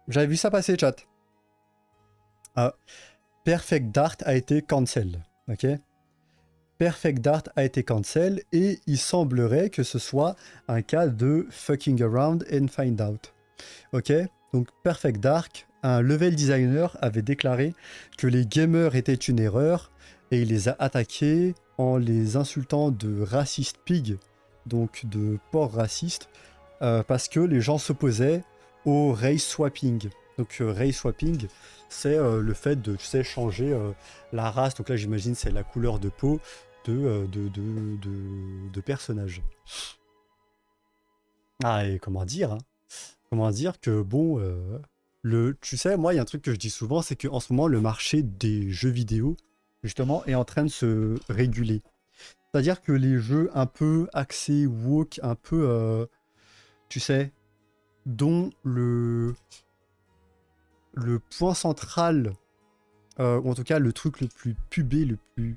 J'avais vu ça passer, chat. Ah, Perfect Dart a été cancel. Ok. Perfect Dart a été cancel et il semblerait que ce soit un cas de fucking around and find out. Ok. Donc Perfect Dark, un level designer, avait déclaré que les gamers étaient une erreur et il les a attaqués en les insultant de racist pig, donc de porc raciste, parce que les gens s'opposaient au race swapping. Donc race swapping, c'est le fait de, tu sais, changer la race. Donc là, j'imagine c'est la couleur de peau de personnages. Ah, et comment dire, hein, comment dire que bon, tu sais, moi, il y a un truc que je dis souvent, c'est qu'en ce moment, le marché des jeux vidéo, justement, est en train de se réguler. C'est-à-dire que les jeux un peu axés woke, un peu, tu sais, dont le point central, ou en tout cas le truc le plus pubé, le plus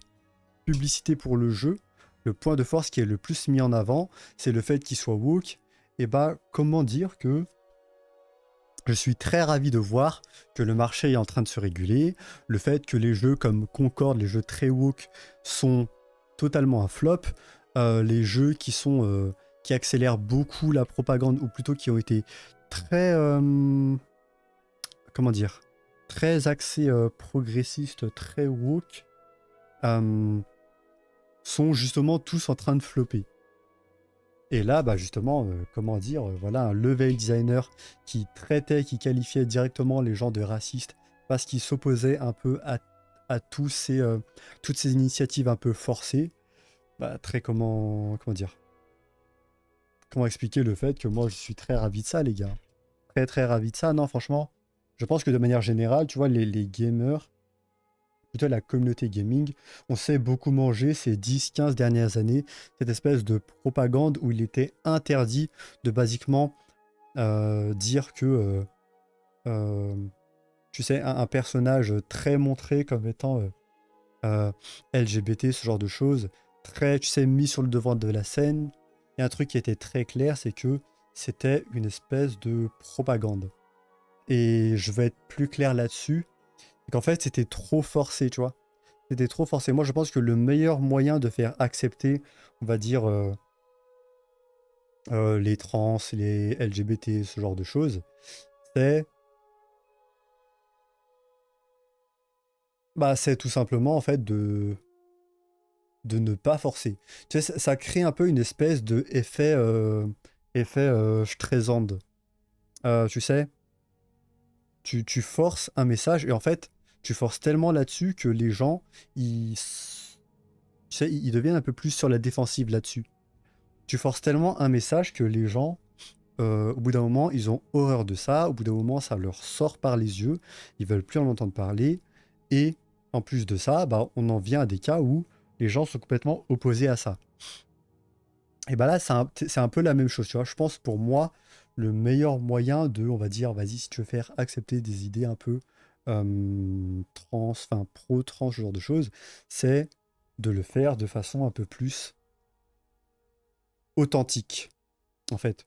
publicité pour le jeu, le point de force qui est le plus mis en avant, c'est le fait qu'il soit woke. Et bah, comment dire que je suis très ravi de voir que le marché est en train de se réguler, le fait que les jeux comme Concorde, les jeux très woke, sont totalement un flop, les jeux qui accélèrent beaucoup la propagande, ou plutôt qui ont été très, comment dire, très axés progressistes, très woke, euh, sont justement tous en train de flopper. Et là, bah justement, comment dire, voilà un level designer qui qualifiait directement les gens de racistes parce qu'ils s'opposaient un peu à toutes ces initiatives un peu forcées. Bah, comment dire, comment expliquer le fait que moi je suis très ravi de ça, les gars. Très très ravi de ça. Non, franchement, je pense que de manière générale, tu vois, les gamers, plutôt la communauté gaming, on s'est beaucoup mangé ces 10-15 dernières années, cette espèce de propagande où il était interdit de basiquement dire que, euh, tu sais, un personnage très montré comme étant euh, LGBT, ce genre de choses, très, tu sais, mis sur le devant de la scène. Et un truc qui était très clair, c'est que c'était une espèce de propagande. Et je vais être plus clair là-dessus, c'est qu'en fait, c'était trop forcé, tu vois. C'était trop forcé. Moi, je pense que le meilleur moyen de faire accepter, on va dire, les trans, les LGBT, ce genre de choses, c'est c'est tout simplement en fait de ne pas forcer. Tu sais, ça crée un peu une espèce de effet Streisand. Tu sais, tu forces un message et en fait, tu forces tellement là-dessus que les gens, tu sais, ils deviennent un peu plus sur la défensive là-dessus. Tu forces tellement un message que les gens, au bout d'un moment, ils ont horreur de ça. Au bout d'un moment, ça leur sort par les yeux. Ils veulent plus en entendre parler. Et en plus de ça, bah, on en vient à des cas où les gens sont complètement opposés à ça. Et bah là, c'est un peu la même chose, tu vois. Je pense pour moi, le meilleur moyen de, on va dire, vas-y, si tu veux faire accepter des idées un peu trans, enfin pro-trans, ce genre de choses, c'est de le faire de façon un peu plus authentique, en fait.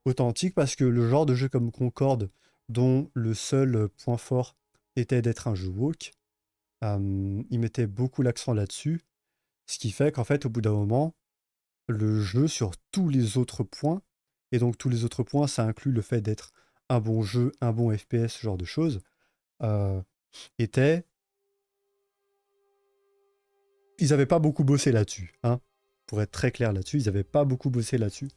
Authentique parce que le genre de jeu comme Concorde, dont le seul point fort était d'être un jeu woke, il mettait beaucoup l'accent là-dessus, ce qui fait qu'en fait, au bout d'un moment, le jeu sur tous les autres points, et donc tous les autres points, ça inclut le fait d'être un bon jeu, un bon FPS, ce genre de choses, euh, était... Ils n'avaient pas beaucoup bossé là-dessus, hein. Pour être très clair là-dessus, ils n'avaient pas beaucoup bossé là-dessus.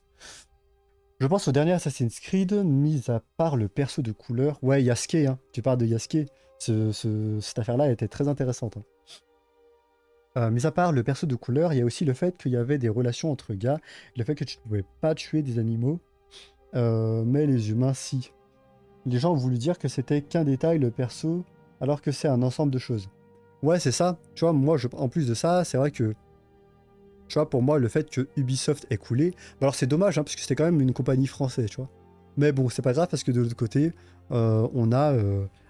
Je pense au dernier Assassin's Creed, mis à part le perso de couleur. Ouais, Yasuke, hein. Tu parles de Yasuke. Cette affaire-là était très intéressante, hein. Mis à part le perso de couleur, il y a aussi le fait qu'il y avait des relations entre gars, le fait que tu ne pouvais pas tuer des animaux, mais les humains, si. Les gens ont voulu dire que c'était qu'un détail, le perso, alors que c'est un ensemble de choses. Ouais, c'est ça. Tu vois, moi, en plus de ça, c'est vrai que, tu vois, pour moi, le fait que Ubisoft ait coulé, bah alors c'est dommage, hein, parce que c'était quand même une compagnie française, tu vois. Mais bon, c'est pas grave, parce que de l'autre côté, on a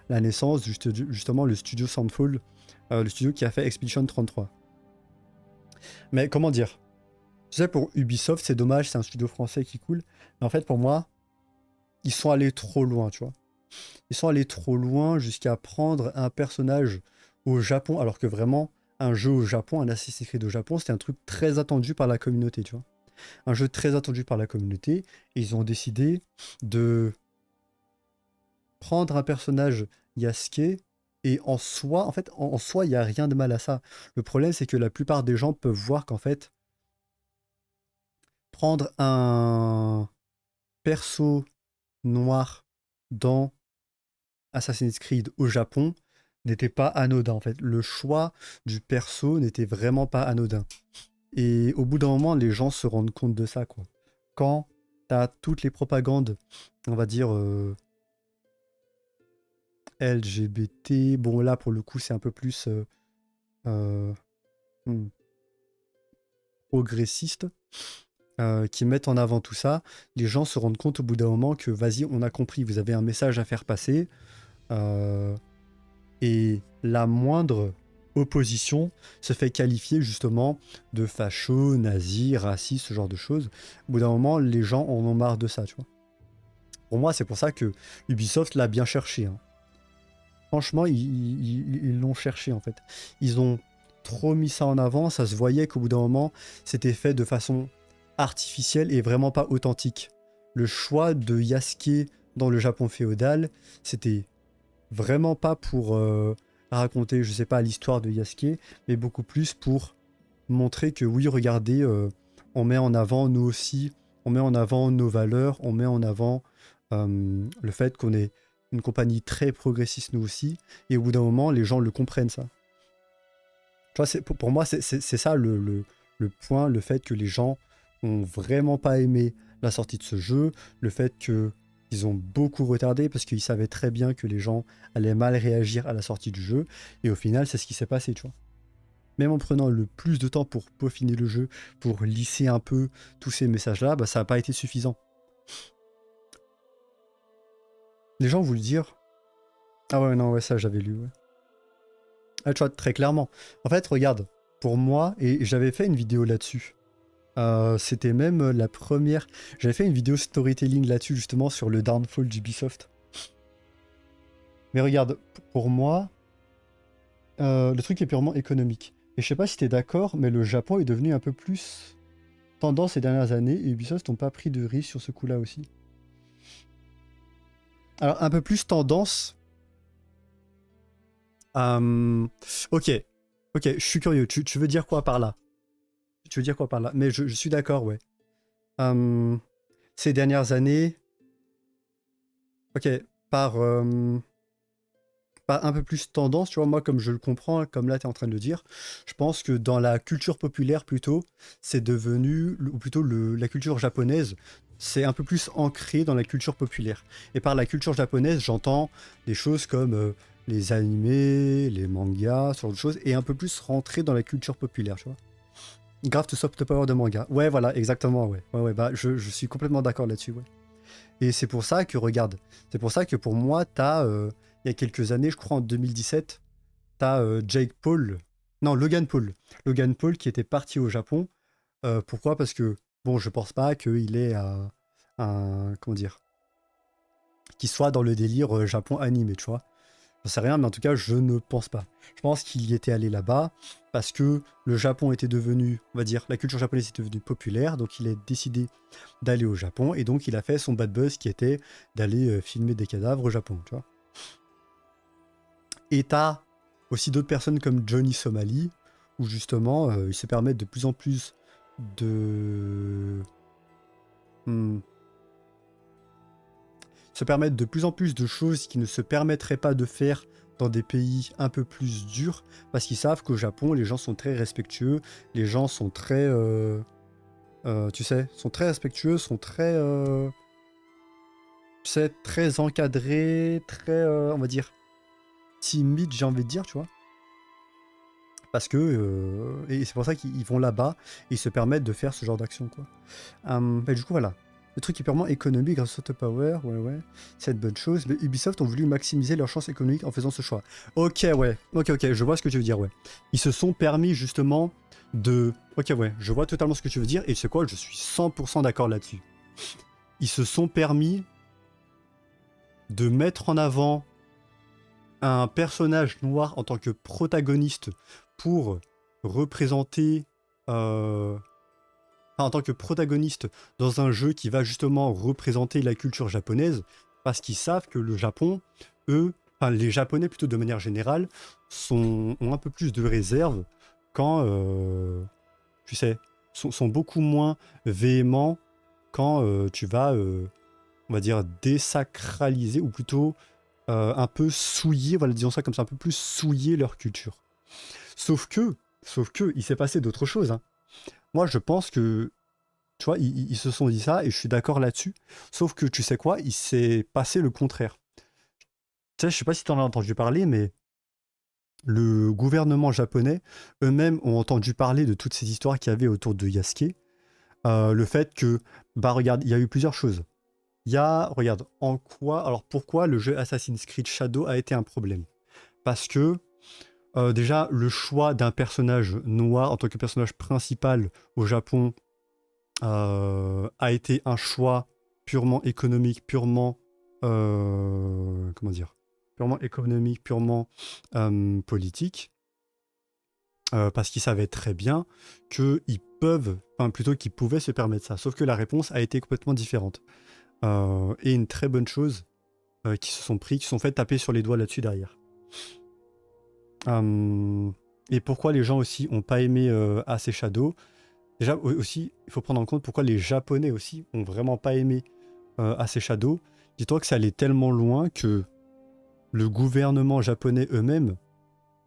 la naissance, justement, le studio Soundfall, le studio qui a fait Expedition 33. Mais comment dire? Tu sais, pour Ubisoft, c'est dommage, c'est un studio français qui coule. Mais en fait, pour moi, ils sont allés trop loin, tu vois. ils sont allés trop loin jusqu'à prendre un personnage au Japon, alors que vraiment, un jeu au Japon, un Assassin's Creed au Japon, c'était un truc très attendu par la communauté, tu vois. Un jeu très attendu par la communauté, et ils ont décidé de prendre un personnage Yasuke, et en soi, en fait, en soi, il n'y a rien de mal à ça. Le problème, c'est que la plupart des gens peuvent voir qu'en fait, prendre un perso noir dans Assassin's Creed au Japon n'était pas anodin, en fait. Le choix du perso n'était vraiment pas anodin. Et au bout d'un moment, les gens se rendent compte de ça, quoi. Quand t'as toutes les propagandes, on va dire, LGBT, bon là, pour le coup, c'est un peu plus euh, hmm, progressiste, qui mettent en avant tout ça, les gens se rendent compte au bout d'un moment que, vas-y, on a compris, vous avez un message à faire passer, et la moindre opposition se fait qualifier justement de facho, nazi, raciste, ce genre de choses. Au bout d'un moment, les gens en ont marre de ça, tu vois. Pour moi, c'est pour ça que Ubisoft l'a bien cherché, hein. Franchement, ils l'ont cherché, en fait. Ils ont trop mis ça en avant, ça se voyait qu'au bout d'un moment, c'était fait de façon artificielle et vraiment pas authentique. Le choix de Yasuke dans le Japon féodal, c'était vraiment pas pour raconter, je sais pas, l'histoire de Yasuke, mais beaucoup plus pour montrer que oui, regardez, on met en avant nous aussi, on met en avant nos valeurs, on met en avant le fait qu'on est une compagnie très progressiste nous aussi, et au bout d'un moment, les gens le comprennent ça. Tu vois, pour moi, c'est ça le point, le fait que les gens ont vraiment pas aimé la sortie de ce jeu, le fait que ils ont beaucoup retardé parce qu'ils savaient très bien que les gens allaient mal réagir à la sortie du jeu, et au final, c'est ce qui s'est passé, tu vois. Même en prenant le plus de temps pour peaufiner le jeu, pour lisser un peu tous ces messages-là, bah, ça n'a pas été suffisant. Les gens voulaient dire... Ah ouais, non, ouais, ça j'avais lu, ouais. Ah, tu vois, très clairement. En fait, regarde, pour moi, et j'avais fait une vidéo là-dessus, c'était même la première... J'avais fait une vidéo storytelling là-dessus, justement, sur le downfall d'Ubisoft. Mais regarde, pour moi, le truc est purement économique. Et je sais pas si t'es d'accord, mais le Japon est devenu un peu plus tendance ces dernières années, et Ubisoft n'ont pas pris de risque sur ce coup-là aussi. Alors, un peu plus tendance... Ok, ok, je suis curieux. Tu veux dire quoi par là? Tu veux dire quoi par là? Mais je suis d'accord, ouais. Ces dernières années, ok, par, par un peu plus tendance, tu vois, moi, comme je le comprends, comme là, tu es en train de le dire, je pense que dans la culture populaire, plutôt, c'est devenu, ou plutôt la culture japonaise, c'est un peu plus ancré dans la culture populaire. Et par la culture japonaise, j'entends des choses comme les animés, les mangas, ce genre de choses, et un peu plus rentrer dans la culture populaire, tu vois. Grave to soft power de manga. Ouais, voilà, exactement, ouais. Ouais, ouais, bah, je suis complètement d'accord là-dessus, ouais. Et c'est pour ça que, regarde, c'est pour ça que pour moi, t'as, il y a quelques années, je crois en 2017, t'as Jake Paul, non, Logan Paul. Logan Paul qui était parti au Japon. Pourquoi? Parce que, bon, je pense pas qu'il ait un, comment dire, qu'il soit dans le délire Japon animé, tu vois. J'en sais rien, mais en tout cas, je ne pense pas. Je pense qu'il y était allé là-bas parce que le Japon était devenu, on va dire, la culture japonaise était devenue populaire, donc il a décidé d'aller au Japon, et donc il a fait son bad buzz qui était d'aller filmer des cadavres au Japon, tu vois. Et t'as aussi d'autres personnes comme Johnny Somali, où justement, ils se permettent de plus en plus de... Hmm, se permettent de plus en plus de choses qui ne se permettraient pas de faire dans des pays un peu plus durs, parce qu'ils savent qu'au Japon, les gens sont très respectueux, les gens sont très... tu sais, sont très respectueux, sont très... tu sais, très encadrés, très, on va dire, timides, j'ai envie de dire, tu vois. Parce que... et c'est pour ça qu'ils vont là-bas, et ils se permettent de faire ce genre d'action, quoi. Et du coup, voilà. Le truc est purement économique grâce au soft power, ouais, ouais. C'est une bonne chose. Mais Ubisoft ont voulu maximiser leurs chances économiques en faisant ce choix. Ok, ouais. Ok, je vois ce que tu veux dire, ouais. Ils se sont permis justement de... Ok, ouais, je vois totalement ce que tu veux dire. Et c'est quoi? Je suis 100% d'accord là-dessus. Ils se sont permis de mettre en avant un personnage noir en tant que protagoniste pour représenter... en tant que protagoniste dans un jeu qui va justement représenter la culture japonaise, parce qu'ils savent que le Japon, eux, enfin les Japonais plutôt de manière générale, ont un peu plus de réserve quand, tu sais, sont beaucoup moins véhéments quand tu vas, on va dire, désacraliser, ou plutôt un peu souiller, voilà, disons ça comme ça, un peu plus souiller leur culture. Sauf que, il s'est passé d'autres choses, hein. Moi, je pense que, tu vois, ils se sont dit ça, et je suis d'accord là-dessus. Sauf que, tu sais quoi, il s'est passé le contraire. Tu sais, je sais pas si tu en as entendu parler, mais le gouvernement japonais, eux-mêmes, ont entendu parler de toutes ces histoires qu'il y avait autour de Yasuke. Le fait que, bah regarde, il y a eu plusieurs choses. Il y a, regarde, en quoi, alors pourquoi le jeu Assassin's Creed Shadow a été un problème? Parce que, déjà, le choix d'un personnage noir en tant que personnage principal au Japon a été un choix purement économique, purement, comment dire, purement économique, purement politique, parce qu'ils savaient très bien qu'ils peuvent, enfin plutôt qu'ils pouvaient se permettre ça. Sauf que la réponse a été complètement différente. Et une très bonne chose qui se sont fait taper sur les doigts là-dessus derrière. Et pourquoi les gens aussi ont pas aimé AC Shadow? Déjà aussi, il faut prendre en compte pourquoi les Japonais aussi ont vraiment pas aimé AC Shadow. Dis-toi que ça allait tellement loin que le gouvernement japonais eux-mêmes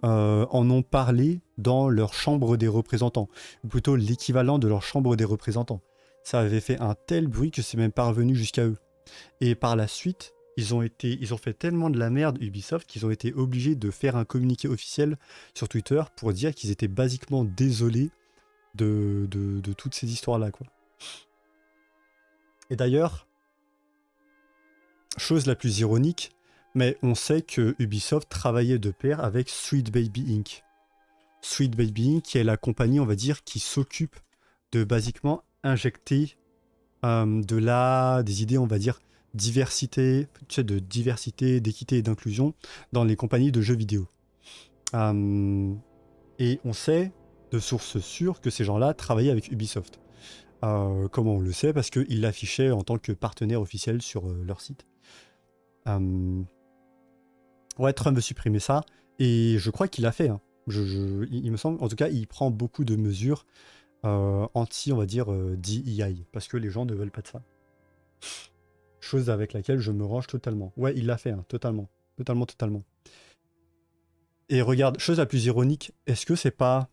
en ont parlé dans leur chambre des représentants, ou plutôt l'équivalent de leur chambre des représentants. Ça avait fait un tel bruit que c'est même parvenu jusqu'à eux. Et par la suite, ils ont fait tellement de la merde Ubisoft qu'ils ont été obligés de faire un communiqué officiel sur Twitter pour dire qu'ils étaient basiquement désolés de toutes ces histoires-là, quoi. Et d'ailleurs, chose la plus ironique, mais on sait que Ubisoft travaillait de pair avec Sweet Baby Inc. Sweet Baby Inc. qui est la compagnie, on va dire, qui s'occupe de basiquement injecter des idées, on va dire, diversité, tu sais, de diversité, d'équité et d'inclusion dans les compagnies de jeux vidéo. Et on sait de sources sûres que ces gens-là travaillaient avec Ubisoft. Comment on le sait? Parce qu'ils l'affichaient en tant que partenaire officiel sur leur site. Ouais, Trump veut supprimer ça, et je crois qu'il l'a fait, hein. Il me semble, en tout cas, il prend beaucoup de mesures anti, on va dire, DEI, parce que les gens ne veulent pas de ça. Chose avec laquelle je me range totalement. Ouais, il l'a fait, hein, totalement. Totalement, totalement. Et regarde, chose la plus ironique, est-ce que c'est pas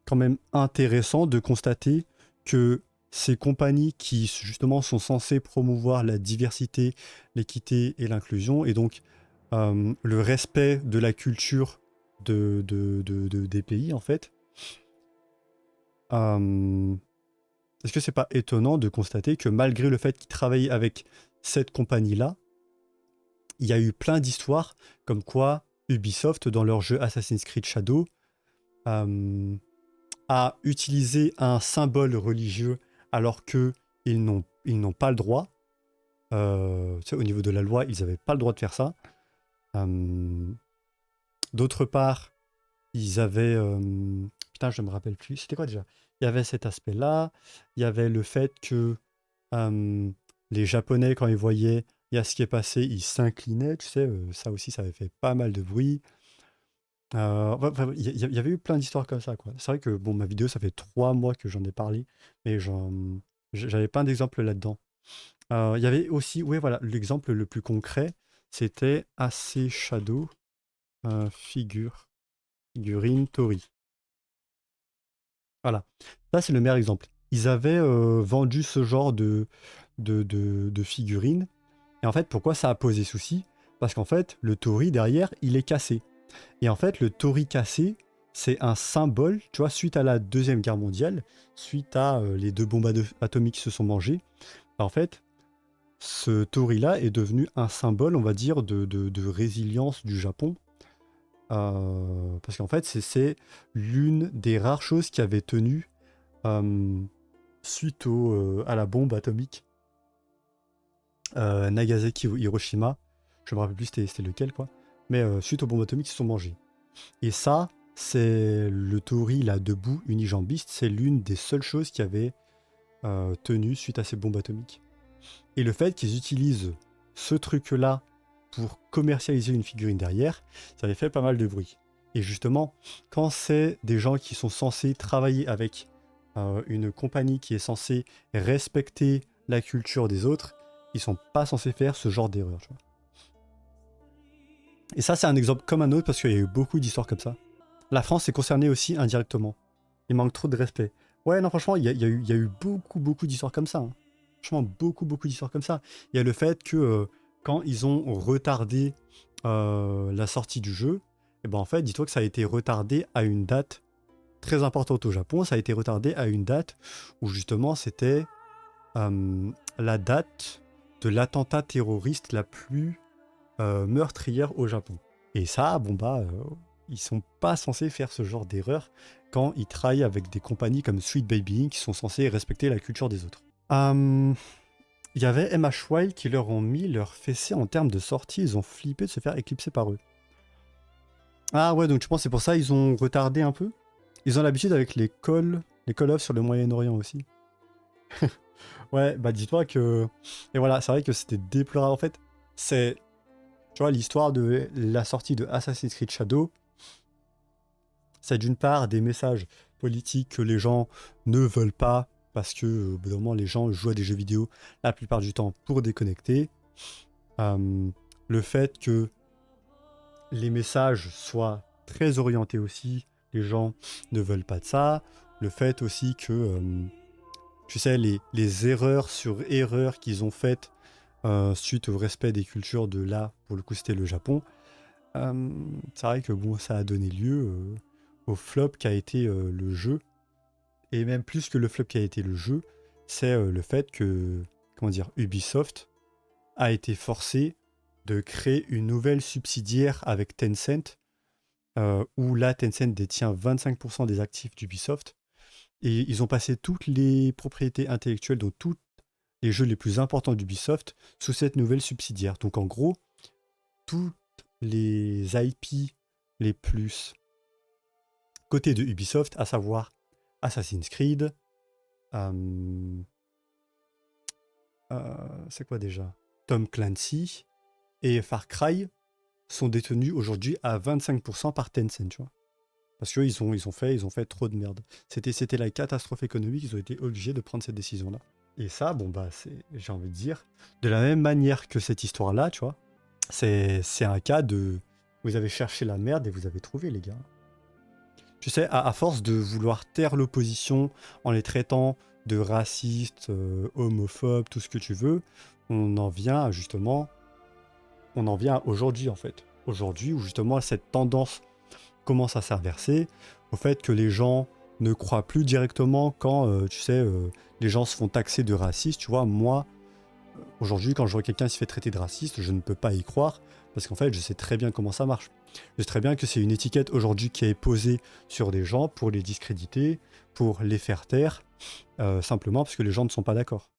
quand même intéressant de constater que ces compagnies qui justement sont censées promouvoir la diversité, l'équité et l'inclusion, et donc le respect de la culture des pays en fait, est-ce que c'est pas étonnant de constater que malgré le fait qu'ils travaillent avec cette compagnie-là, il y a eu plein d'histoires comme quoi Ubisoft, dans leur jeu Assassin's Creed Shadow, a utilisé un symbole religieux alors que ils n'ont pas le droit. Tu sais, au niveau de la loi, ils n'avaient pas le droit de faire ça. D'autre part, ils avaient... putain, je me rappelle plus. C'était quoi déjà? Il y avait cet aspect-là. Il y avait le fait que les Japonais, quand ils voyaient il y a ce qui est passé, ils s'inclinaient. Tu sais, ça aussi, ça avait fait pas mal de bruit. Il y avait eu plein d'histoires comme ça, quoi. C'est vrai que bon, ma vidéo, ça fait 3 mois que j'en ai parlé, mais j'avais plein d'exemples là-dedans. Il y avait aussi, ouais, voilà, l'exemple le plus concret, c'était AC Shadow, figurine Tori. Voilà, ça c'est le meilleur exemple. Ils avaient vendu ce genre de figurines, et en fait, pourquoi ça a posé souci? Parce qu'en fait, le Tori derrière, il est cassé. Et en fait, le Tori cassé, c'est un symbole, tu vois, suite à la Deuxième Guerre mondiale, suite à les 2 bombes atomiques qui se sont mangées. En fait, ce Tori-là est devenu un symbole, on va dire, de résilience du Japon. Parce qu'en fait, c'est l'une des rares choses qui avait tenu suite à la bombe atomique Nagasaki ou Hiroshima, je me rappelle plus c'était lequel, quoi. Mais suite aux bombes atomiques, ils se sont mangés. Et ça, c'est le Tori, là, debout, unijambiste, c'est l'une des seules choses qui avait tenu suite à ces bombes atomiques. Et le fait qu'ils utilisent ce truc-là pour commercialiser une figurine derrière, ça avait fait pas mal de bruit. Et justement, quand c'est des gens qui sont censés travailler avec une compagnie qui est censée respecter la culture des autres, ils sont pas censés faire ce genre d'erreur. Tu vois. Et ça, c'est un exemple comme un autre parce qu'il y a eu beaucoup d'histoires comme ça. La France est concernée aussi indirectement. Il manque trop de respect. Ouais, non, franchement, il y a eu beaucoup d'histoires comme ça. Hein. Franchement, beaucoup d'histoires comme ça. Il y a le fait que quand ils ont retardé la sortie du jeu, et ben en fait, dis-toi que ça a été retardé à une date très importante au Japon. Ça a été retardé à une date où justement c'était la date de l'attentat terroriste la plus meurtrière au Japon. Et ça, bon bah, ils sont pas censés faire ce genre d'erreur quand ils travaillent avec des compagnies comme Sweet Baby Inc. qui sont censés respecter la culture des autres. Il y avait MH Wild qui leur ont mis leur fessée en termes de sortie, ils ont flippé de se faire éclipser par eux. Ah ouais, donc tu penses c'est pour ça ils ont retardé un peu. Ils ont l'habitude avec les call-off sur le Moyen-Orient aussi. Ouais, bah dis-toi que... Et voilà, c'est vrai que c'était déplorable. En fait, c'est... Tu vois, l'histoire de la sortie de Assassin's Creed Shadow, c'est d'une part des messages politiques que les gens ne veulent pas parce que, au bout d'un moment, les gens jouent à des jeux vidéo la plupart du temps pour déconnecter. Le fait que les messages soient très orientés aussi, les gens ne veulent pas de ça. Le fait aussi que, tu sais, les erreurs sur erreurs qu'ils ont faites suite au respect des cultures de là, pour le coup c'était le Japon, c'est vrai que bon, ça a donné lieu au flop qu'a été le jeu. Et même plus que le flop qui a été le jeu, c'est le fait que, comment dire, Ubisoft a été forcé de créer une nouvelle subsidiaire avec Tencent, où là, Tencent détient 25% des actifs d'Ubisoft. Et ils ont passé toutes les propriétés intellectuelles, donc tous les jeux les plus importants d'Ubisoft, sous cette nouvelle subsidiaire. Donc en gros, toutes les IP les plus côté de Ubisoft, à savoir Assassin's Creed, c'est quoi déjà, Tom Clancy et Far Cry sont détenus aujourd'hui à 25% par Tencent, tu vois. Parce qu'ils ont fait trop de merde. C'était la catastrophe économique, ils ont été obligés de prendre cette décision-là. Et ça, bon bah, j'ai envie de dire, de la même manière que cette histoire-là, tu vois, c'est un cas de... Vous avez cherché la merde et vous avez trouvé, les gars. Tu sais, à force de vouloir taire l'opposition en les traitant de racistes, homophobes, tout ce que tu veux, on en vient aujourd'hui en fait. Aujourd'hui où justement cette tendance commence à s'inverser, au fait que les gens ne croient plus directement quand, tu sais, les gens se font taxer de racistes. Tu vois, moi, aujourd'hui, quand je vois quelqu'un se fait traiter de raciste, je ne peux pas y croire parce qu'en fait, je sais très bien comment ça marche. Je sais très bien que c'est une étiquette aujourd'hui qui est posée sur des gens pour les discréditer, pour les faire taire, simplement parce que les gens ne sont pas d'accord.